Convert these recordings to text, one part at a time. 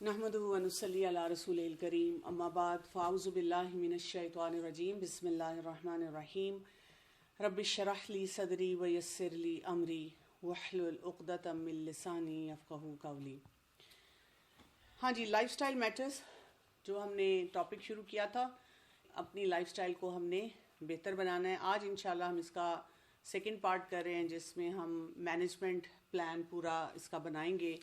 नहमदुहु व नुसल्ली अला रसूलिल करीम अम्मा बाद फ़ाऊज़ु बिल्लाहि मिनश शैतानिर रजीम बिस्मिल्लाहिर रहमानिर रहीम रब्बि इश्रह ली सदरी व यस्सिर ली अमरी वहलुल उक़दतम मिन लिसानी यफ़क़हू क़ौली। हाँ जी, लाइफस्टाइल मैटर्स जो हमने टॉपिक शुरू किया था, अपनी लाइफस्टाइल को हमने बेहतर बनाना है। आज इंशाल्लाह हम इसका सेकंड पार्ट कर रहे हैं, जिसमें हम मैनेजमेंट प्लान पूरा इसका बनाएंगे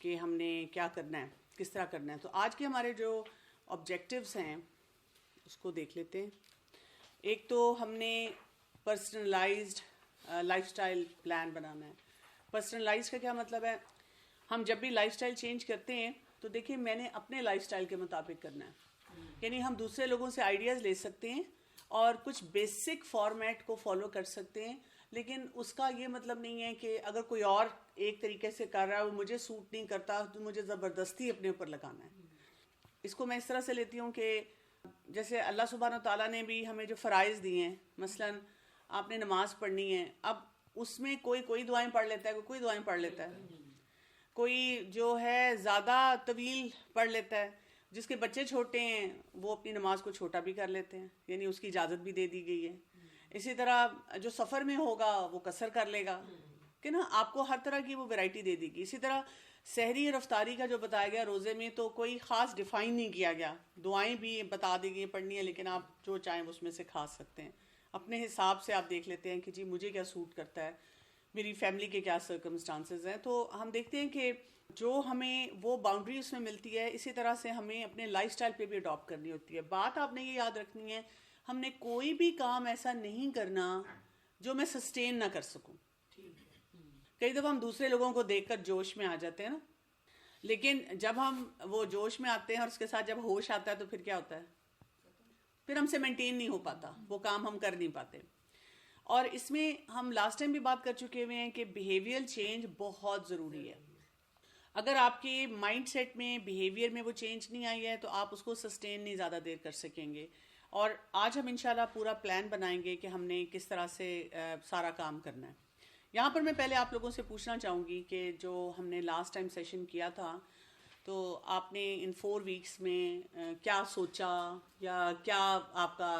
कि हमने क्या करना है, किस तरह करना है। तो आज के हमारे जो ऑब्जेक्टिव्स हैं उसको देख लेते हैं। एक तो हमने पर्सनलाइज्ड लाइफस्टाइल प्लान बनाना है। पर्सनलाइज का क्या मतलब है? हम जब भी लाइफस्टाइल चेंज करते हैं तो देखिए, मैंने अपने लाइफस्टाइल के मुताबिक करना है। यानी हम दूसरे लोगों से आइडियाज़ ले सकते हैं और कुछ बेसिक फॉर्मेट को फॉलो कर सकते हैं, लेकिन उसका ये मतलब नहीं है कि अगर कोई और एक तरीके से कर रहा है वो मुझे सूट नहीं करता तो मुझे ज़बरदस्ती अपने ऊपर लगाना है। इसको मैं इस तरह से लेती हूँ कि जैसे अल्लाह सुब्हानो ताला ने भी हमें जो फ़राइज़ दिए हैं, मसलन आपने नमाज़ पढ़नी है, अब उसमें कोई दुआएं पढ़ लेता है, कोई दुआएं पढ़ लेता है, कोई जो है ज़्यादा तवील पढ़ लेता है। जिसके बच्चे छोटे हैं वो अपनी नमाज को छोटा भी कर लेते हैं, यानी उसकी इजाज़त भी दे दी गई है। इसी तरह जो सफ़र में होगा वो कसर कर लेगा कि ना, आपको हर तरह की वो वैरायटी दे दी गई। इसी तरह सहरी और अफ्तारी का जो बताया गया रोज़े में, तो कोई ख़ास डिफ़ाइन नहीं किया गया। दुआएं भी बता दी गई पढ़नी है, लेकिन आप जो चाहें उसमें से खा सकते हैं। अपने हिसाब से आप देख लेते हैं कि जी मुझे क्या सूट करता है, मेरी फैमिली के क्या सर्कमस्टांसेस हैं। तो हम देखते हैं कि जो हमें वो बाउंड्री उसमें मिलती है, इसी तरह से हमें अपने लाइफस्टाइल पे भी अडॉप्ट करनी होती है। बात आपने ये याद रखनी है, हमने कोई भी काम ऐसा नहीं करना जो मैं सस्टेन ना कर सकूं। कई दफ़ा हम दूसरे लोगों को देखकर जोश में आ जाते हैं ना, लेकिन जब हम वो जोश में आते हैं और उसके साथ जब होश आता है तो फिर क्या होता है, फिर हमसे मेंटेन नहीं हो पाता, वो काम हम कर नहीं पाते। और इसमें हम लास्ट टाइम भी बात कर चुके हुए हैं कि बिहेवियर चेंज बहुत ज़रूरी है। अगर आपके माइंड सेट में, बिहेवियर में वो चेंज नहीं आई है तो आप उसको सस्टेन नहीं ज़्यादा देर कर सकेंगे। और आज हम इंशाल्लाह पूरा प्लान बनाएंगे कि हमने किस तरह से सारा काम करना है। यहाँ पर मैं पहले आप लोगों से पूछना चाहूँगी कि जो हमने लास्ट टाइम सेशन किया था, तो आपने इन 4 वीक्स में क्या सोचा, या क्या आपका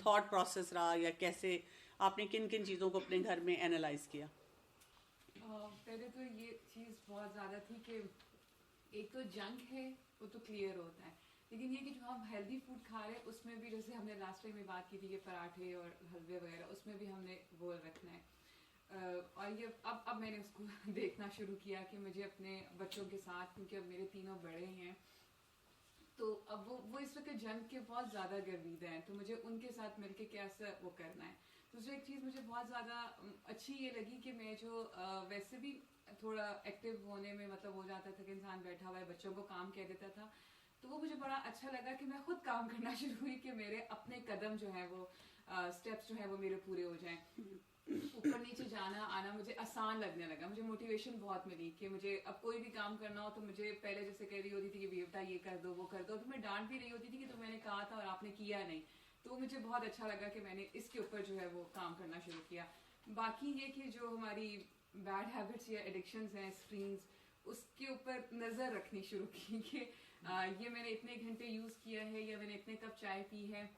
थॉट प्रोसेस रहा, या कैसे आपने किन किन चीज़ों को अपने घर में एनालाइज किया? पहले तो ये चीज़ बहुत ज़्यादा थी कि एक तो जंक है वो तो क्लियर होता है, लेकिन ये कि जो हम हेल्दी फूड खा रहे हैं उसमें भी, जैसे हमने लास्ट टाइम में बात की थी कि पराठे और हलवे वगैरह, उसमें भी हमने वो रखना है। और ये अब मैंने उसको देखना शुरू किया कि मुझे अपने बच्चों के साथ, क्योंकि अब मेरे तीनों बड़े हैं, तो अब वो इस वक्त जंक के बहुत ज़्यादा गर्मीदा हैं, तो मुझे उनके साथ मिलके कैसे वो करना है। दूसरी एक चीज़ मुझे बहुत ज़्यादा अच्छी ये लगी कि मैं जो वैसे भी थोड़ा एक्टिव होने में मतलब हो जाता था कि इंसान बैठा हुआ है, बच्चों को काम कह देता था, तो वो मुझे बड़ा अच्छा लगा कि मैं खुद काम करना शुरू हुई कि मेरे अपने कदम जो है वो स्टेप्स जो है वो मेरे पूरे हो जाएं। ऊपर नीचे जाना आना मुझे आसान लगने लगा, मुझे मोटिवेशन बहुत मिली कि मुझे अब कोई भी काम करना हो तो मुझे पहले जैसे कह रही होती थी कि बेटा ये कर दो वो कर दो, तो मैं डांट भी रही होती थी कि तो मैंने कहा था और आपने किया नहीं। तो मुझे बहुत अच्छा लगा कि मैंने इसके ऊपर जो है वो काम करना शुरू किया। बाकी ये कि जो हमारी बैड हैबिट्स या एडिक्शंस हैं, स्क्रीन्स, उसके ऊपर नज़र रखनी शुरू की कि ये मैंने इतने घंटे यूज़ किया है या मैंने इतने कप चाय पी है।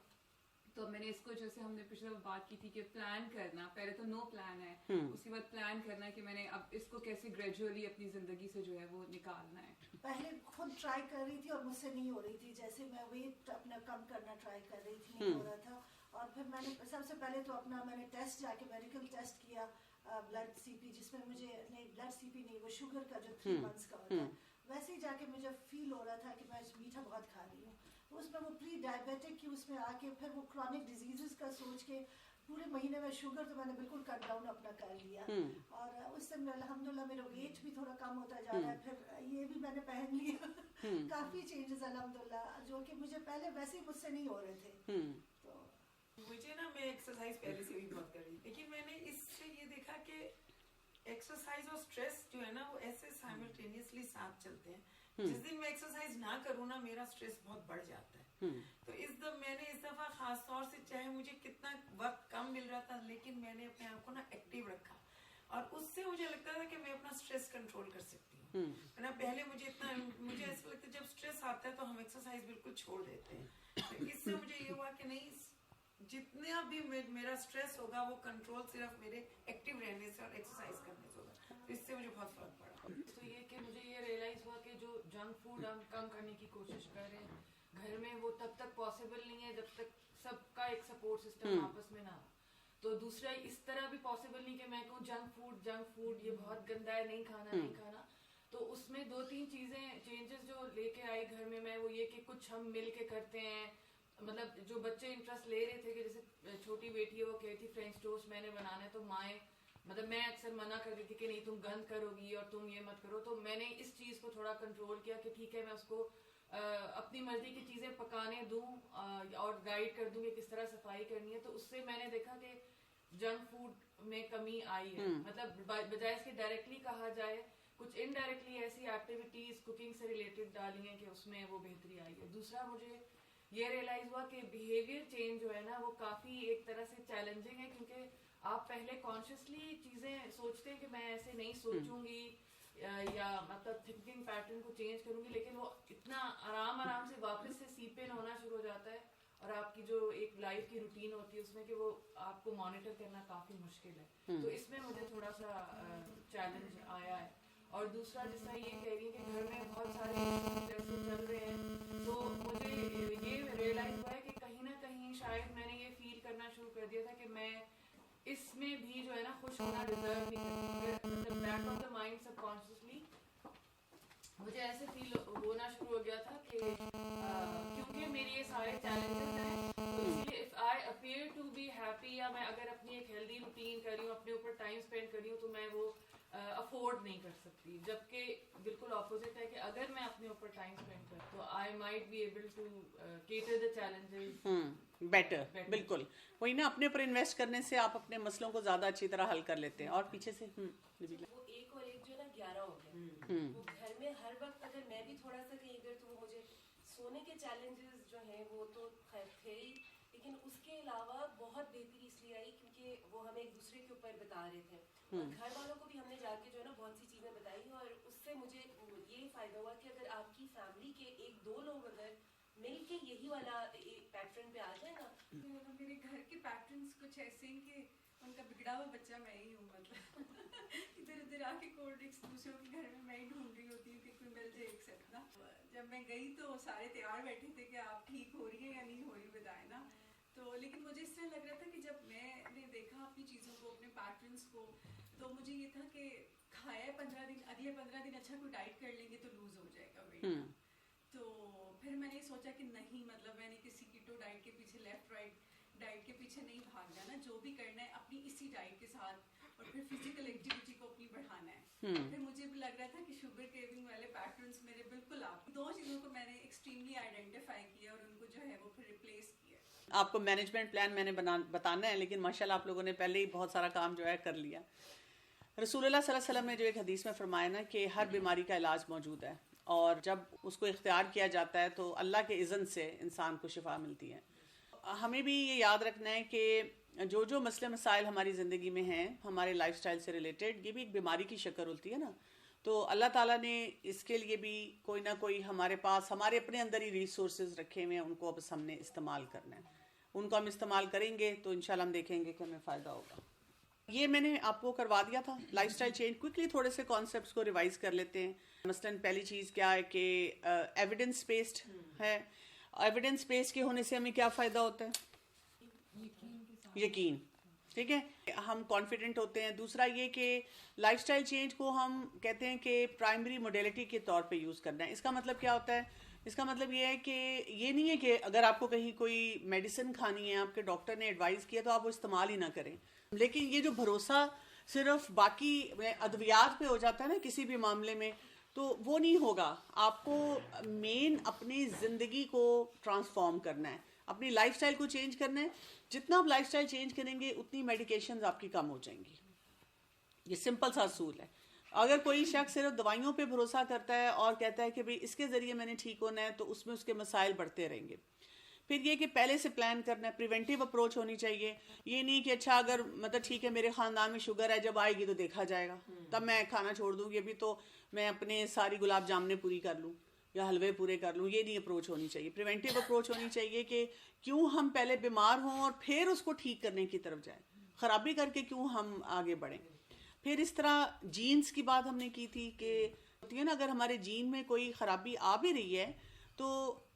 तो मैंने इसको, जैसे हमने पिछले बात की थी कि प्लान करना, पहले तो नो प्लान है, उसके बाद प्लान करना कि मैंने अब इसको कैसे ग्रेजुअली अपनी जिंदगी से जो है वो निकालना है। पहले खुद ट्राई कर रही थी और मुझसे नहीं हो रही थी, जैसे मैं वेट अपना कम करना ट्राई कर रही थी, नहीं हो रहा था। और फिर मैंने सबसे पहले तो मैंने टेस्ट जाके मेडिकल टेस्ट किया, ब्लड सीपी, जिसमें मुझे नहीं, ब्लड सीपी नहीं, वो शुगर का जो 3 मंथ्स का होता है, वैसे ही जाके मुझे फील हो रहा था कि मैं मीठा बहुत खा रही हूँ। तो उसमें वो प्री डायबिटिक की उसमें आके फिर वो क्रॉनिक डिजीजेस का सोच के पूरे महीने में शुगर तो मैंने बिल्कुल कट डाउन अपना कर लिया। और उससे अल्हम्दुलिल्लाह मेरा वेट भी थोड़ा कम होता जा रहा है। फिर ये भी मैंने पहन लिया काफ़ी चेंजेस अल्हम्दुलिल्लाह, जो कि मुझे पहले वैसे ही मुझसे नहीं हो रहे थे। तो मुझे ना, मैं एक्सरसाइज पहले से भी बहुत कर रही, लेकिन मैंने इससे ये देखा कि एक्सरसाइज और स्ट्रेस जो है ना वो ऐसे साइमल्टेनियसली साथ चलते हैं। जिस दिन मैं एक्सरसाइज ना करूँ ना, मेरा स्ट्रेस बहुत बढ़ जाता है। तो मैंने इस दफा खास तौर से, चाहे मुझे कितना वक्त कम मिल रहा था, लेकिन मैंने अपने आप को ना एक्टिव रखा। और उससे मुझे लगता था कि मैं अपना स्ट्रेस कंट्रोल कर सकती हूँ। ना पहले मुझे ऐसा लगता है जब स्ट्रेस आता है तो हम एक्सरसाइज बिल्कुल छोड़ देते हैं। तो इससे मुझे ये हुआ कि नहीं, जितना भी मेरा स्ट्रेस होगा वो कंट्रोल सिर्फ मेरे एक्टिव रहने से और एक्सरसाइज करने से होगा। तो इससे मुझे बहुत फर्क पड़ा। तो ये कि मुझे ये रियलाइज हुआ कि जो जंक फूड हम कम करने की कोशिश कर रहे हैं घर में, वो तब तक पॉसिबल नहीं है जब तक सबका एक सपोर्ट सिस्टम आपस में ना हो। तो दूसरा इस तरह भी पॉसिबल नहीं कि मैं कहूँ जंक फूड ये बहुत गंदा है, नहीं खाना। तो उसमें 2-3 चीजें चेंजेस जो लेके आई घर में मैं, वो ये कि कुछ हम मिल के करते हैं। मतलब जो बच्चे इंटरेस्ट ले रहे थे कि जैसे छोटी बेटी है वो कहती थी फ्रेंच टोस्ट मैंने बनाना है, तो मैं अक्सर मना कर देती कि नहीं तुम गंद करोगी और तुम ये मत करो। तो मैंने इस चीज को थोड़ा कंट्रोल किया कि ठीक है मैं उसको अपनी मर्जी की चीजें पकाने दूं और गाइड कर दूं कि किस तरह सफाई करनी है। तो उससे मैंने देखा कि जंक फूड में कमी आई है। मतलब बजाय इसके डायरेक्टली कहा जाए, कुछ इनडायरेक्टली ऐसी एक्टिविटीज कुकिंग से रिलेटेड डाली हैं कि उसमें वो बेहतरी आई है। दूसरा मुझे ये रियलाइज हुआ कि बिहेवियर चेंज जो है ना वो काफी एक तरह से चैलेंजिंग है, क्योंकि आप पहले कॉन्शियसली चीजें सोचते हैं कि मैं ऐसे नहीं सोचूंगी या मतलब थिंकिंग पैटर्न को चेंज करूंगी, लेकिन वो इतना आराम से वापस से सीप इन होना शुरू हो जाता है और आपकी जो एक लाइफ की रूटीन होती है उसमें कि वो आपको मॉनिटर करना काफी मुश्किल है। तो इसमें मुझे थोड़ा सा चैलेंज आया है। और दूसरा जैसा ये कह रही है कि घर में बहुत सारे जैसे चल रहे हैं, तो मुझे ये रियलाइज हुआ है कि कहीं ना कहीं शायद मैंने ये फील करना शुरू कर दिया था कि मैं इसमें भी जो है ना खुश होना डिजर्व नहीं करती। मतलब back of the mind subconsciously मुझे ऐसे फील होना शुरू हो गया था कि क्योंकि मेरे ये सारे चैलेंजेस हैं, तो इसलिए if I appear to be happy, या मैं अगर अपनी एक हेल्दी रूटीन कर रही हूँ, अपने ऊपर टाइम स्पेंड कर रही हूँ, तो मैं वो अफोर्ड नहीं कर सकती। जबकि बिल्कुल ऑपोजिट है कि अगर मैं अपने ऊपर टाइम स्पेंड कर तो I might be able to cater the challenges better. बिल्कुल वही ना, अपने ऊपर इन्वेस्ट करने से आप अपने मसलों को ज्यादा अच्छी तरह हल कर लेते हैं। और पीछे से वो 1 और 1 जो ना 11 हो गया। वो घर में हर वक्त अगर मैं भी थोड़ा सा कहीं गई तो वो मुझे सोने के चैलेंजेस जो हैं वो तो खैर थे ही, लेकिन उसके अलावा बहुत बेहतरी इसलिए आई क्योंकि वो हमें एक दूसरे के ऊपर बता रहे थे और घर वालों को भी हमने जाके जो है ना बहुत सी चीजें बताई, और उससे मुझे ये फायदा हुआ कि अगर आपकी फैमिली के 1-2 लोग अगर मिल के यही वाला पैटर्न पे आ जाए ना। मेरे घर के पैटर्न्स कुछ ऐसे हैं कि उनका बिगड़ा हुआ बच्चा मैं ही हूँ। मतलब इधर उधर आके कोल्ड ड्रिंक्स दूसरों के घर में मैं ही ढूंढ रही होती हूँ कि कोई मिल जाए एक्सेप्ट ना। जब मैं गई तो सारे तैयार बैठे थे कि आप ठीक हो रही है या नहीं हो रही बताए ना। तो लेकिन मुझे इस तरह लग रहा था कि जब मैंने देखा अपनी चीज़ों को, अपने पैटर्न्स को, तो मुझे ये था कि खाया 15 दिन, अगले 15 दिन अच्छा कोई डाइट कर लेंगे तो लूज हो जाएगा वेट। तो फिर मैंने सोचा कि नहीं, मतलब मैंने किसी कीटो डाइट के पीछे, लेफ्ट राइट डाइट के पीछे नहीं भागना ना, जो भी करना है अपनी इसी डाइट के साथ और फिर फिजिकल एक्टिविटी को अपनी बढ़ाना है। फिर मुझे भी लग रहा था कि शुगर क्रेविंग वाले पैटर्न्स मेरे बिल्कुल आप 2 चीज़ों को मैंने एक्सट्रीमली आइडेंटिफाई किया और उनको जो है वो फिर रिप्लेस किया। आपको मैनेजमेंट प्लान मैंने बताना है, लेकिन माशाल्लाह आप लोगों ने पहले ही बहुत सारा काम जो है कर लिया। रसूलुल्लाह सल्लल्लाहु अलैहि वसल्लम ने जो एक हदीस में फरमाया ना कि हर बीमारी का इलाज मौजूद है, और जब उसको इख्तियार किया जाता है तो अल्लाह के इज़्न से इंसान को शिफा मिलती है। हमें भी ये याद रखना है कि जो मसले मसाइल हमारी ज़िंदगी में हैं, हमारे लाइफस्टाइल से रिलेटेड, ये भी एक बीमारी की शक्ल होती है ना। तो अल्लाह ताला ने इसके लिए भी कोई ना कोई हमारे पास, हमारे अपने अंदर ही रिसोर्सेज रखे हुए हैं, उनको अब हमने इस्तेमाल करना है। उनको हम इस्तेमाल करेंगे तो इंशाल्लाह हम देखेंगे कि हमें फ़ायदा होगा। ये मैंने आपको करवा दिया था लाइफस्टाइल चेंज। क्विकली थोड़े से कॉन्सेप्ट्स को रिवाइज कर लेते हैं। मसलन पहली चीज़ क्या है कि एविडेंस बेस्ड है। एविडेंस बेस्ड के होने से हमें क्या फ़ायदा होता है? यकीन। ठीक है, हम कॉन्फिडेंट होते हैं। दूसरा ये कि लाइफस्टाइल चेंज को हम कहते हैं कि प्राइमरी मोडेलिटी के तौर पे यूज़ करना है। इसका मतलब क्या होता है? इसका मतलब ये है कि ये नहीं है कि अगर आपको कहीं कोई मेडिसिन खानी है, आपके डॉक्टर ने एडवाइस किया तो आप वो इस्तेमाल ही ना करें। लेकिन ये जो भरोसा सिर्फ बाकी अद्वियात पे हो जाता है ना किसी भी मामले में, तो वो नहीं होगा। आपको मेन अपनी ज़िंदगी को ट्रांसफॉर्म करना है, अपनी लाइफस्टाइल को चेंज करना है। जितना आप लाइफस्टाइल चेंज करेंगे उतनी मेडिकेशंस आपकी कम हो जाएंगी। ये सिंपल सा असूल है। अगर कोई शख्स सिर्फ दवाइयों पे भरोसा करता है और कहता है कि भाई इसके ज़रिए मैंने ठीक होना है, तो उसमें उसके मसाइल बढ़ते रहेंगे। फिर ये कि पहले से प्लान करना है, प्रिवेंटिव अप्रोच होनी चाहिए। ये नहीं कि अच्छा अगर मतलब ठीक है मेरे खानदान में शुगर है, जब आएगी तो देखा जाएगा, तब मैं खाना छोड़ दूंगी, अभी तो मैं अपने सारी गुलाब जामुने पूरी कर लूँ या हलवे पूरे कर लूँ। ये नहीं अप्रोच होनी चाहिए। प्रिवेंटिव अप्रोच होनी चाहिए कि क्यों हम पहले बीमार हों और फिर उसको ठीक करने की तरफ जाएं, खराबी करके क्यों हम आगे बढ़ें। फिर इस तरह जीन्स की बात हमने की थी कि होती है ना, अगर हमारे जीन में कोई खराबी आ भी रही है तो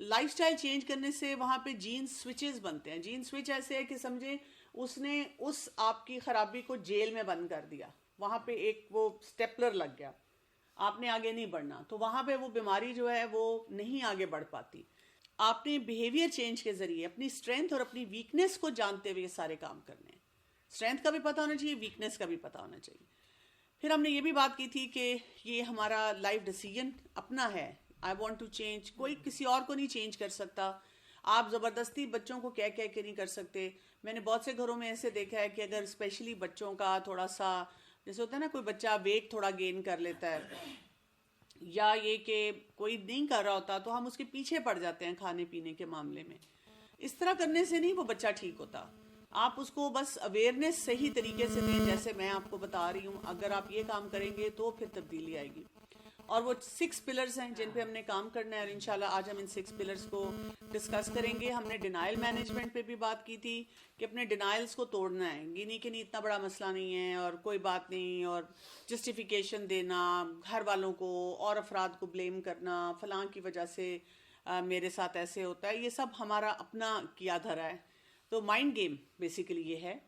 लाइफस्टाइल चेंज करने से वहाँ पे जीन स्विचेस बनते हैं। जीन स्विच ऐसे है कि समझे उसने उस आपकी खराबी को जेल में बंद कर दिया, वहाँ पे एक वो स्टेपलर लग गया, आपने आगे नहीं बढ़ना, तो वहाँ पे वो बीमारी जो है वो नहीं आगे बढ़ पाती। आपने बिहेवियर चेंज के जरिए अपनी स्ट्रेंथ और अपनी वीकनेस को जानते हुए ये सारे काम करने हैं। स्ट्रेंथ का भी पता होना चाहिए, वीकनेस का भी पता होना चाहिए। फिर हमने ये भी बात की थी कि ये हमारा लाइफ डिसीजन अपना है। आई वॉन्ट टू चेंज, कोई किसी और को नहीं चेंज कर सकता। आप ज़बरदस्ती बच्चों को कह के नहीं कर सकते। मैंने बहुत से घरों में ऐसे देखा है कि अगर स्पेशली बच्चों का थोड़ा सा, जैसे होता है ना, कोई बच्चा वेट थोड़ा गेन कर लेता है या ये कि कोई नहीं कर रहा होता, तो हम उसके पीछे पड़ जाते हैं खाने पीने के मामले में। इस तरह करने से नहीं वो बच्चा ठीक होता। आप उसको बस अवेयरनेस सही तरीके से दें, जैसे मैं आपको बता रही हूँ। अगर आप ये काम करेंगे तो फिर तब्दीली आएगी। और वो 6 पिलर्स हैं जिन पे हमने काम करना है, और इंशाल्लाह आज हम इन 6 पिलर्स को डिस्कस करेंगे। हमने डिनाइल मैनेजमेंट पे भी बात की थी कि अपने डिनाइल्स को तोड़ना है। ये नहीं कि नहीं इतना बड़ा मसला नहीं है और कोई बात नहीं, और जस्टिफिकेशन देना, घर वालों को और अफराद को ब्लेम करना, फलां की वजह से मेरे साथ ऐसे होता है, ये सब हमारा अपना किया धरा है। तो माइंड गेम बेसिकली ये है,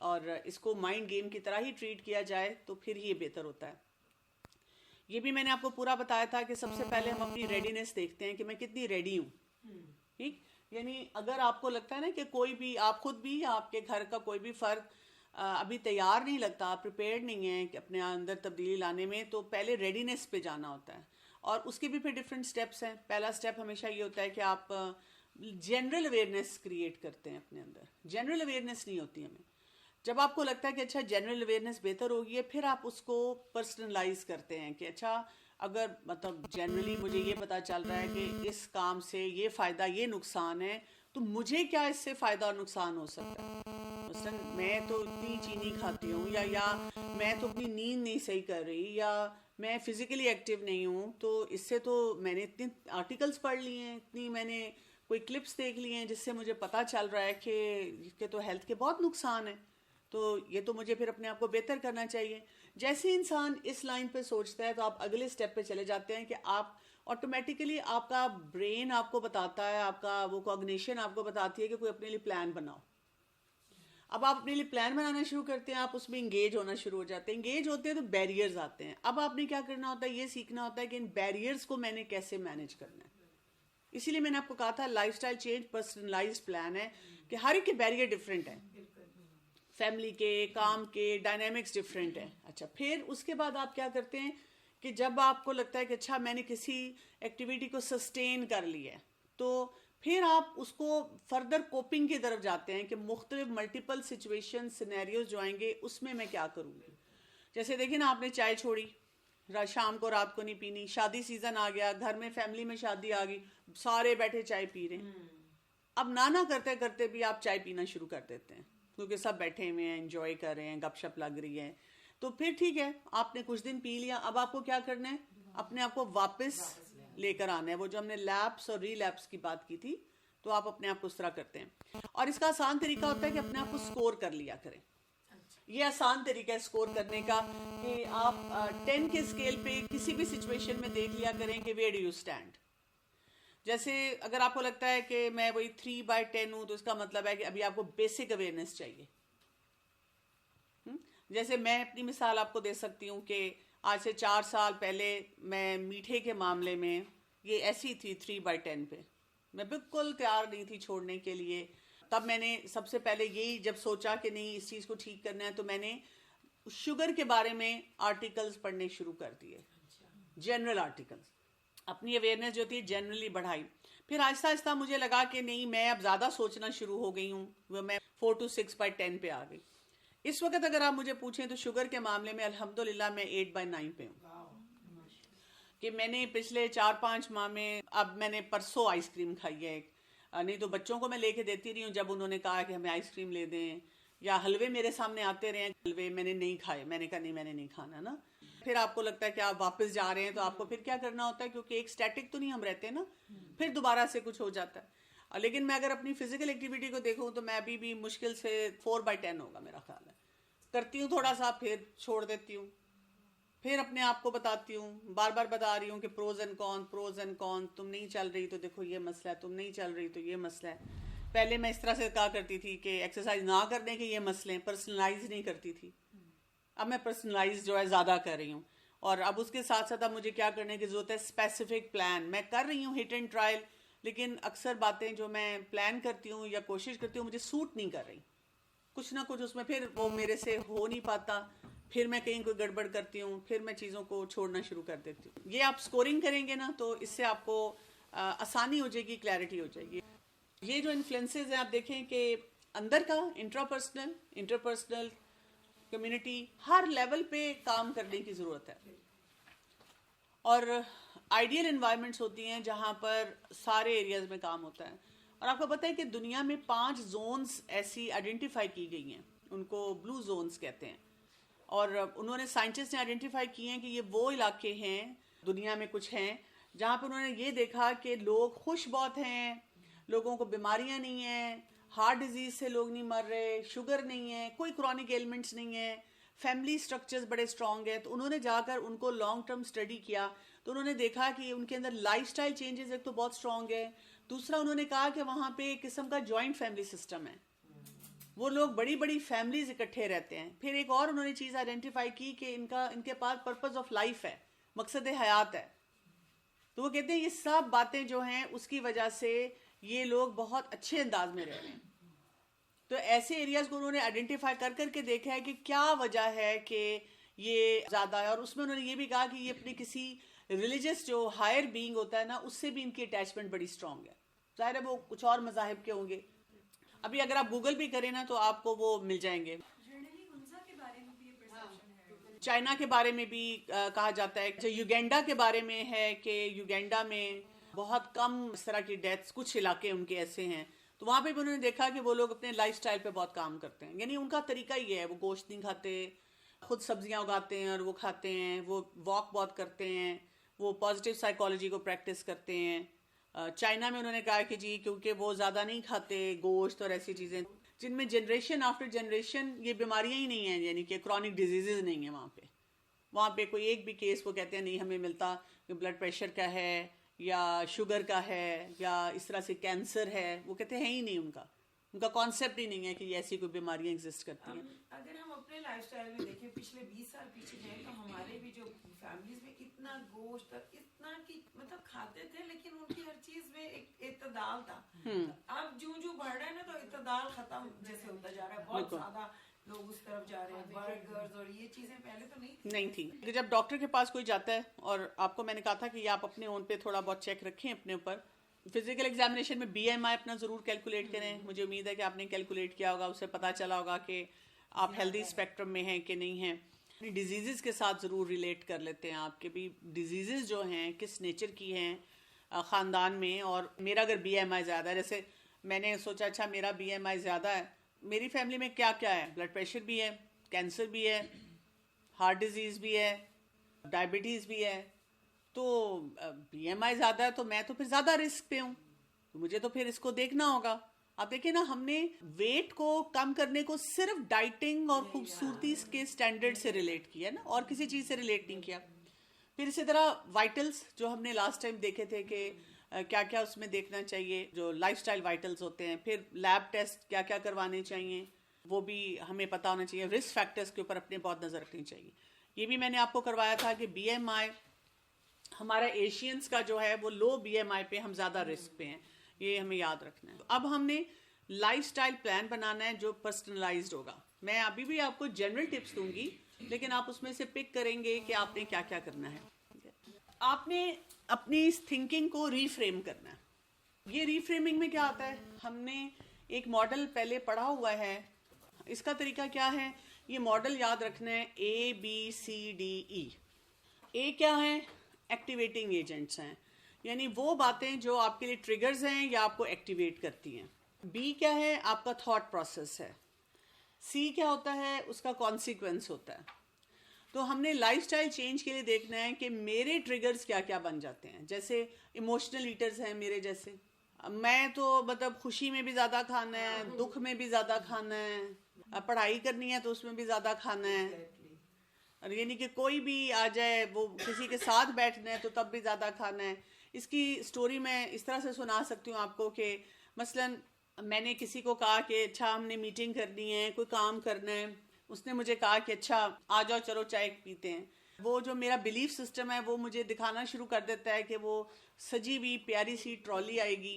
और इसको माइंड गेम की तरह ही ट्रीट किया जाए तो फिर ये बेहतर होता है। ये भी मैंने आपको पूरा बताया था कि सबसे पहले हम अपनी रेडीनेस देखते हैं कि मैं कितनी रेडी हूँ। ठीक, यानी अगर आपको लगता है ना कि कोई भी, आप खुद भी या आपके घर का कोई भी फर्द अभी तैयार नहीं लगता, आप प्रिपेयर्ड नहीं है कि अपने अंदर तब्दीली लाने में, तो पहले रेडीनेस पे जाना होता है। और उसके भी फिर डिफरेंट स्टेप्स हैं। पहला स्टेप हमेशा ये होता है कि आप जनरल अवेयरनेस क्रिएट करते हैं अपने अंदर। जनरल अवेयरनेस नहीं होती हमें। जब आपको लगता है कि अच्छा जनरल अवेयरनेस बेहतर होगी है, फिर आप उसको पर्सनलाइज करते हैं कि अच्छा अगर मतलब जनरली मुझे ये पता चल रहा है कि इस काम से ये फ़ायदा ये नुकसान है, तो मुझे क्या इससे फ़ायदा और नुकसान हो सकता है। मसलन मैं तो इतनी चीनी खाती हूँ, या मैं तो अपनी नींद नहीं सही कर रही, या मैं फिज़िकली एक्टिव नहीं हूँ, तो इससे तो मैंने इतने आर्टिकल्स पढ़ लिए हैं, इतनी मैंने कोई क्लिप्स देख लिए हैं जिससे मुझे पता चल रहा है कि इसके तो हेल्थ के बहुत नुकसान हैं, तो ये तो मुझे फिर अपने आप को बेहतर करना चाहिए। जैसे इंसान इस लाइन पे सोचता है तो आप अगले स्टेप पे चले जाते हैं कि आप ऑटोमेटिकली, आपका ब्रेन आपको बताता है, आपका वो कॉग्निशन आपको बताती है कि कोई अपने लिए प्लान बनाओ। अब आप अपने लिए प्लान बनाना शुरू करते हैं, आप उसमें इंगेज होना शुरू हो जाते हैं। इंगेज होते हैं तो बैरियर्स आते हैं। अब आपने क्या करना होता है, ये सीखना होता है कि इन बैरियर्स को मैंने कैसे मैनेज करना है। इसीलिए मैंने आपको कहा था लाइफस्टाइल चेंज पर्सनलाइज्ड प्लान है कि हर एक के बैरियर डिफरेंट हैं, फैमिली के, काम के, डायनामिक्स डिफरेंट है। अच्छा, फिर उसके बाद आप क्या करते हैं कि जब आपको लगता है कि अच्छा मैंने किसी एक्टिविटी को सस्टेन कर लिया है, तो फिर आप उसको फर्दर कोपिंग की तरफ जाते हैं कि मुख्तलिफ मल्टीपल सिचुएशन सिनेरियोज जो आएंगे उसमें मैं क्या करूँगी। जैसे देखिए ना, आपने चाय छोड़ी, शाम को रात को नहीं पीनी, शादी सीजन आ गया, घर में फैमिली में शादी आ गई, सारे बैठे चाय पी रहे हैं। अब ना करते करते भी आप चाय पीना शुरू कर देते हैं क्योंकि सब बैठे हुए हैं, एंजॉय कर रहे हैं, गपशप लग रही है। तो फिर ठीक है, आपने कुछ दिन पी लिया, अब आपको क्या करना है, अपने आप को वापस लेकर आना है। वो जो हमने लैप्स और रीलैप्स की बात की थी, तो आप अपने आप को उस तरह करते हैं। और इसका आसान तरीका होता है कि अपने आप को स्कोर कर लिया करें। ये आसान तरीका है स्कोर करने का कि आप 10 के स्केल पे किसी भी सिचुएशन में देख लिया करें कि वेयर डू यू स्टैंड। जैसे अगर आपको लगता है कि मैं वही 3/10 हूं, तो इसका मतलब है कि अभी आपको बेसिक अवेयरनेस चाहिए। जैसे मैं अपनी मिसाल आपको दे सकती हूँ कि आज से 4 साल पहले मैं मीठे के मामले में ये ऐसी थी 3/10 पे, मैं बिल्कुल तैयार नहीं थी छोड़ने के लिए। तब मैंने सबसे पहले यही जब सोचा कि नहीं इस चीज़ को ठीक करना है, तो मैंने शुगर के बारे में आर्टिकल्स पढ़ने शुरू कर दिए, जनरल आर्टिकल्स। अपनी अवेयरनेस जो थी जनरली बढ़ाई। फिर आहिस्ता आहिस्ता मुझे लगा कि नहीं, मैं अब ज़्यादा सोचना शुरू हो गई हूँ, वो मैं 4 to 6/10 पे आ गई। इस वक्त अगर आप मुझे पूछें तो शुगर के मामले में अल्हम्दुलिल्लाह मैं 8/9 पे हूँ। कि मैंने पिछले 4-5 माह में, अब मैंने परसों आइसक्रीम खाई है, नहीं तो बच्चों को मैं लेके देती रही हूँ जब उन्होंने कहा कि हमें आइसक्रीम ले दें, या हलवे मेरे सामने आते रहे, हलवे मैंने नहीं खाए, मैंने कहा नहीं मैंने नहीं खाना ना। फिर आपको लगता है कि आप वापस जा रहे हैं तो आपको फिर क्या करना होता है, क्योंकि एक स्टैटिक तो नहीं हम रहते ना, फिर दोबारा से कुछ हो जाता है। लेकिन मैं अगर अपनी फिजिकल एक्टिविटी को देखूं तो मैं अभी भी मुश्किल से 4/10 होगा मेरा ख्याल है, करती हूँ थोड़ा सा फिर छोड़ देती हूँ, फिर अपने आप को बताती हूँ, बार बार बता रही हूँ कि प्रोज एंड कॉन, तुम नहीं चल रही तो देखो ये मसला है, तुम नहीं चल रही तो ये मसला है। पहले मैं इस तरह से कहा करती थी कि एक्सरसाइज ना करने के ये मसले, पर्सनलाइज नहीं करती थी। अब मैं पर्सनलाइज जो है ज़्यादा कर रही हूँ, और अब उसके साथ साथ अब मुझे क्या करने की ज़रूरत है, स्पेसिफिक प्लान। मैं कर रही हूँ हिट एंड ट्रायल, लेकिन अक्सर बातें जो मैं प्लान करती हूँ या कोशिश करती हूँ मुझे सूट नहीं कर रही, कुछ ना कुछ उसमें फिर वो मेरे से हो नहीं पाता, फिर मैं कहीं कोई गड़बड़ करती हूँ, फिर मैं चीज़ों को छोड़ना शुरू कर देती हूँ। ये आप स्कोरिंग करेंगे ना तो इससे आपको आसानी हो जाएगी, क्लैरिटी हो जाएगी। ये जो इन्फ्लुएंसेस हैं आप देखें कि अंदर का इंट्रापर्सनल, इंटरपर्सनल, कम्युनिटी, हर लेवल पे काम करने की ज़रूरत है। और आइडियल एनवायरनमेंट्स होती हैं जहाँ पर सारे एरियाज में काम होता है। और आपको पता है कि दुनिया में 5 जोन्स ऐसी आइडेंटिफाई की गई हैं, उनको ब्लू जोन्स कहते हैं। और उन्होंने साइंटिस्ट ने आइडेंटिफाई किए हैं कि ये वो इलाके हैं दुनिया में कुछ हैं जहाँ पर उन्होंने ये देखा कि लोग खुश बहुत हैं, लोगों को बीमारियां नहीं हैं, हार्ट डिजीज से लोग नहीं मर रहे, शुगर नहीं है, कोई क्रॉनिक एलिमेंट्स नहीं है, फैमिली स्ट्रक्चर्स बड़े स्ट्रांग है। तो उन्होंने जाकर उनको लॉन्ग टर्म स्टडी किया तो उन्होंने देखा कि उनके अंदर लाइफस्टाइल चेंजेस एक तो बहुत स्ट्रांग है, दूसरा उन्होंने कहा कि वहाँ पे एक किस्म का जॉइंट फैमिली सिस्टम है, वो लोग बड़ी बड़ी फैमिलीज इकट्ठे रहते हैं। फिर एक और उन्होंने चीज़ आइडेंटिफाई की कि इनके पास पर्पस ऑफ लाइफ है, मकसद हयात है। तो वो कहते हैं ये सब बातें जो हैं उसकी वजह से ये लोग बहुत अच्छे अंदाज में रह रहे हैं। तो ऐसे एरियाज को उन्होंने आइडेंटिफाई कर करके देखा है कि क्या वजह है कि ये ज़्यादा है। और उसमें उन्होंने ये भी कहा कि ये अपने किसी रिलीजियस जो हायर बीइंग होता है ना, उससे भी इनकी अटैचमेंट बड़ी स्ट्रांग है। जाहिर है वो कुछ और मज़ाहिब के होंगे, अभी अगर आप गूगल भी करें ना तो आपको वो मिल जाएंगे। चाइना के बारे में भी कहा जाता है, जो युगांडा के बारे में है कि युगांडा में बहुत कम इस तरह की डेथ्स, कुछ इलाके उनके ऐसे हैं। तो वहाँ पे भी उन्होंने देखा कि वो लोग अपने लाइफस्टाइल पे बहुत काम करते हैं, यानी उनका तरीका ही है, वो गोश्त नहीं खाते, खुद सब्जियां उगाते हैं और वो खाते हैं, वो वॉक बहुत करते हैं, वो पॉजिटिव साइकोलॉजी को प्रैक्टिस करते हैं। चाइना में उन्होंने कहा कि जी क्योंकि वो ज़्यादा नहीं खाते गोश्त और ऐसी चीज़ें, जिनमें जनरेशन आफ्टर जनरेशन ये बीमारियां ही नहीं हैं, यानी कि क्रॉनिक डिजीजेज नहीं है वहाँ पे कोई एक भी केस वो कहते हैं नहीं हमें मिलता कि ब्लड प्रेशर का है या शुगर का है या इस तरह से कैंसर है, वो कहते हैं ही नहीं, उनका कॉन्सेप्ट ही नहीं है कि ऐसी कोई बीमारियां एग्जिस्ट करती हैं। अगर हम अपने लाइफस्टाइल में देखें पिछले 20 साल पीछे जाए तो हमारे भी जो फैमिलीज में इतना गोश्त इतना कि मतलब खाते थे, लेकिन उनकी हर चीज में एक इत्तेदाल था। अब जो बढ़ रहा है ना तो इत्तेदाल खत्म जैसे होता जा रहा है, बहुत ज्यादा लोग उस तरफ जा रहे हैं, बर्गर्स और ये चीजें पहले तो नहीं थी। जब डॉक्टर के पास कोई जाता है, और आपको मैंने कहा था कि आप अपने ओन पे थोड़ा बहुत चेक रखें अपने ऊपर, फिजिकल एग्जामिनेशन में BMI अपना जरूर कैलकुलेट करें। मुझे उम्मीद है कि आपने कैलकुलेट किया होगा, उससे पता चला होगा कि आप हेल्दी स्पेक्ट्रम में हैं कि नहीं हैं। डिजीजेस के साथ ज़रूर रिलेट कर लेते हैं आपके भी डिजीजेस जो हैं किस नेचर की हैं ख़ानदान में। और मेरा अगर BMI ज़्यादा है, जैसे मैंने सोचा अच्छा मेरा BMI ज़्यादा है, मेरी फैमिली में क्या क्या है, ब्लड प्रेशर भी है, कैंसर भी है, हार्ट डिजीज़ भी है, डायबिटीज़ भी है, तो BMI ज़्यादा है तो मैं तो फिर ज़्यादा रिस्क पे हूँ, तो मुझे तो फिर इसको देखना होगा। आप देखिए ना, हमने वेट को कम करने को सिर्फ डाइटिंग और खूबसूरती के स्टैंडर्ड से रिलेट किया ना, और किसी चीज़ से रिलेट नहीं किया। फिर इसी तरह वाइटल्स जो हमने लास्ट टाइम देखे थे कि क्या क्या उसमें देखना चाहिए, जो लाइफस्टाइल वाइटल्स होते हैं, फिर लैब टेस्ट क्या क्या करवाने चाहिए वो भी हमें पता होना चाहिए, रिस्क फैक्टर्स के ऊपर अपने बहुत नज़र रखनी चाहिए। ये भी मैंने आपको करवाया था कि BMI हमारा एशियंस का जो है वो लो BMI पे हम ज़्यादा रिस्क पे हैं, ये हमें याद रखना है। तो अब हमने लाइफस्टाइल प्लान बनाना है जो पर्सनलाइज्ड होगा। मैं अभी भी आपको जनरल टिप्स दूंगी, लेकिन आप उसमें से पिक करेंगे कि आपने क्या क्या करना है। आपने अपनी इस थिंकिंग को रीफ्रेम करना है। ये रीफ्रेमिंग में क्या आता है, हमने एक मॉडल पहले पढ़ा हुआ है, इसका तरीका क्या है, ये मॉडल याद रखना है ABCDE। ए क्या है, एक्टिवेटिंग एजेंट्स हैं, यानी वो बातें जो आपके लिए ट्रिगर्स हैं या आपको एक्टिवेट करती हैं। बी क्या है? आपका थॉट प्रोसेस है। सी क्या होता है? उसका कॉन्सिक्वेंस होता है। तो हमने लाइफस्टाइल चेंज के लिए देखना है कि मेरे ट्रिगर्स क्या क्या बन जाते हैं। जैसे इमोशनल ईटर्स हैं मेरे जैसे, मैं तो मतलब खुशी में भी ज़्यादा खाना है, दुख में भी ज़्यादा खाना है, पढ़ाई करनी है तो उसमें भी ज़्यादा खाना है, और यानी कि कोई भी आ जाए, वो किसी के साथ बैठना है तो तब भी ज़्यादा खाना है। इसकी स्टोरी मैं इस तरह से सुना सकती हूँ आपको कि मसलन मैंने किसी को कहा कि अच्छा हमने मीटिंग करनी है, कोई काम करना है, उसने मुझे कहा कि अच्छा आ जाओ चलो चाय पीते हैं। वो जो मेरा बिलीफ सिस्टम है वो मुझे दिखाना शुरू कर देता है कि वो सजी हुई प्यारी सी ट्रॉली आएगी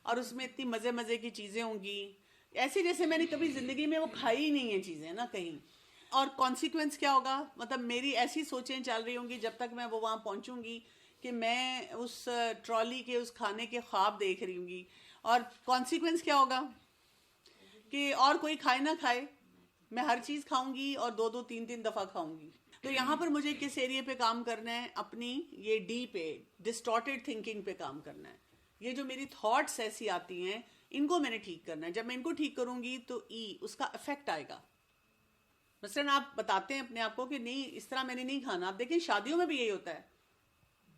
और उसमें इतनी मज़े मज़े की चीज़ें होंगी, ऐसे जैसे मैंने कभी ज़िंदगी में वो खाई ही नहीं है चीज़ें ना कहीं। और कॉन्सिक्वेंस क्या होगा? मतलब मेरी ऐसी सोचें चल रही होंगी जब तक मैं वो वहाँ पहुँचूँगी कि मैं उस ट्रॉली के उस खाने के ख्वाब देख रही होंगी। और कॉन्सिक्वेंस क्या होगा कि और कोई खाए ना खाए, मैं हर चीज़ खाऊंगी और 2-2, 3-3 दफ़ा खाऊंगी। तो यहाँ पर मुझे किस एरिया पे काम करना है? अपनी ये डी पे, डिस्टॉर्टेड थिंकिंग पे काम करना है। ये जो मेरी थॉट्स ऐसी आती हैं इनको मैंने ठीक करना है। जब मैं इनको ठीक करूंगी तो उसका इफेक्ट आएगा। मसलन आप बताते हैं अपने आप को कि नहीं इस तरह मैंने नहीं खाना। आप देखें शादियों में भी यही होता है।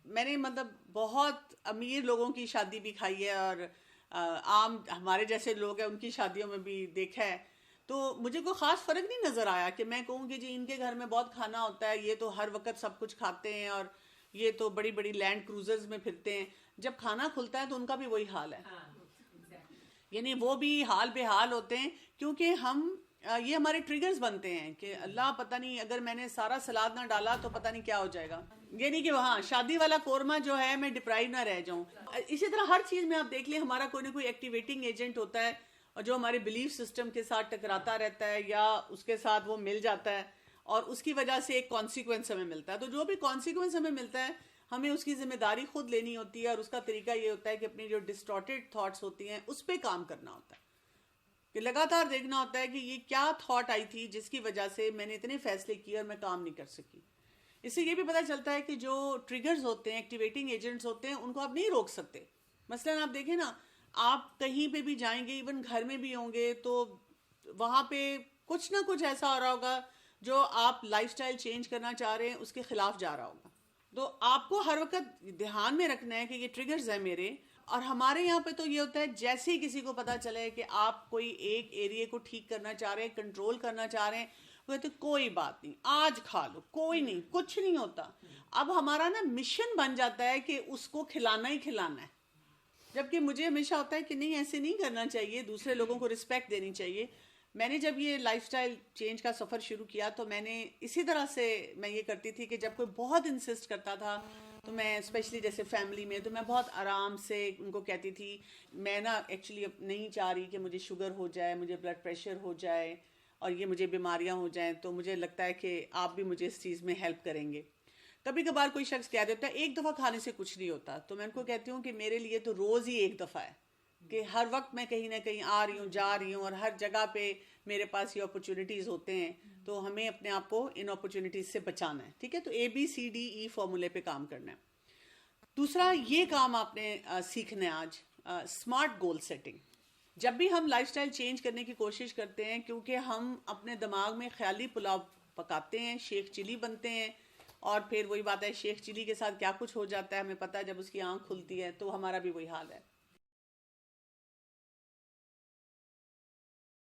मैंने मतलब बहुत अमीर लोगों की शादी भी खाई है और आम हमारे जैसे लोग हैं उनकी शादियों में भी देखा है। तो मुझे कोई ख़ास फ़र्क नहीं नज़र आया कि मैं कहूँ कि जी इनके घर में बहुत खाना होता है, ये तो हर वक्त सब कुछ खाते हैं और ये तो बड़ी बड़ी लैंड क्रूजर्स में फिरते हैं। जब खाना खुलता है तो उनका भी वही हाल है। यानी वो भी हाल बेहाल होते हैं क्योंकि हम ये हमारे ट्रिगर्स बनते हैं कि अल्लाह पता नहीं अगर मैंने सारा सलाद ना डाला तो पता नहीं क्या हो जाएगा। ये नहीं कि हाँ शादी वाला कोरमा जो है मैं डिप्राइव ना रह जाऊं। इसी तरह हर चीज़ में आप देख लें हमारा कोई ना कोई एक्टिवेटिंग एजेंट होता है और जो हमारे बिलीफ सिस्टम के साथ टकराता रहता है या उसके साथ वो मिल जाता है और उसकी वजह से एक कॉन्सिक्वेंस हमें मिलता है। तो जो भी कॉन्सिक्वेंस हमें मिलता है हमें उसकी जिम्मेदारी खुद लेनी होती है और उसका तरीका ये होता है कि अपनी जो डिस्टॉर्टेड थॉट्स होती हैं उस पर काम करना होता है, कि लगातार देखना होता है कि ये क्या थॉट आई थी जिसकी वजह से मैंने इतने फैसले किए और मैं काम नहीं कर सकी। इससे ये भी पता चलता है कि जो ट्रिगर्स होते हैं, एक्टिवेटिंग एजेंट्स होते हैं, उनको आप नहीं रोक सकते। मसलन आप देखें ना, आप कहीं पे भी जाएंगे, इवन घर में भी होंगे, तो वहाँ पे कुछ ना कुछ ऐसा हो रहा होगा जो आप लाइफस्टाइल चेंज करना चाह रहे हैं उसके खिलाफ जा रहा होगा। तो आपको हर वक्त ध्यान में रखना है कि ये ट्रिगर्स हैं मेरे। और हमारे यहाँ पे तो ये होता है जैसे ही किसी को पता चले कि आप कोई एक एरिया को ठीक करना चाह रहे हैं, कंट्रोल करना चाह रहे हैं, वो कहते कोई बात नहीं आज खा लो, कोई नहीं, कुछ नहीं होता। अब हमारा ना मिशन बन जाता है कि उसको खिलाना ही खिलाना है, जबकि मुझे हमेशा होता है कि नहीं ऐसे नहीं करना चाहिए, दूसरे लोगों को रिस्पेक्ट देनी चाहिए। मैंने जब ये लाइफस्टाइल चेंज का सफ़र शुरू किया तो मैंने इसी तरह से मैं ये करती थी कि जब कोई बहुत इंसिस्ट करता था तो मैं स्पेशली जैसे फैमिली में तो मैं बहुत आराम से उनको कहती थी मैं ना एक्चुअली नहीं चाह रही कि मुझे शुगर हो जाए, मुझे ब्लड प्रेशर हो जाए और ये मुझे बीमारियां हो जाएं, तो मुझे लगता है कि आप भी मुझे इस चीज़ में हेल्प करेंगे। कभी कभार कोई शख्स कह देता है एक दफ़ा खाने से कुछ नहीं होता, तो मैं उनको कहती हूँ कि मेरे लिए तो रोज़ ही एक दफ़ा है कि हर वक्त मैं कहीं ना कहीं आ रही हूँ, जा रही हूँ और हर जगह पे मेरे पास ये अपॉर्चुनिटीज़ होते हैं, तो हमें अपने आप को इन अपॉर्चुनिटीज़ से बचाना है। ठीक है, तो ABCDE फॉर्मूले पे काम करना है। दूसरा ये काम आपने सीखना है आज, स्मार्ट गोल सेटिंग। जब भी हम लाइफस्टाइल चेंज करने की कोशिश करते हैं, क्योंकि हम अपने दिमाग में ख्याली पुलाव पकाते हैं, शेख चिली बनते हैं और फिर वही बात है शेख चिली के साथ क्या कुछ हो जाता है हमें पता है, जब उसकी आंख खुलती है तो हमारा भी वही हाल है।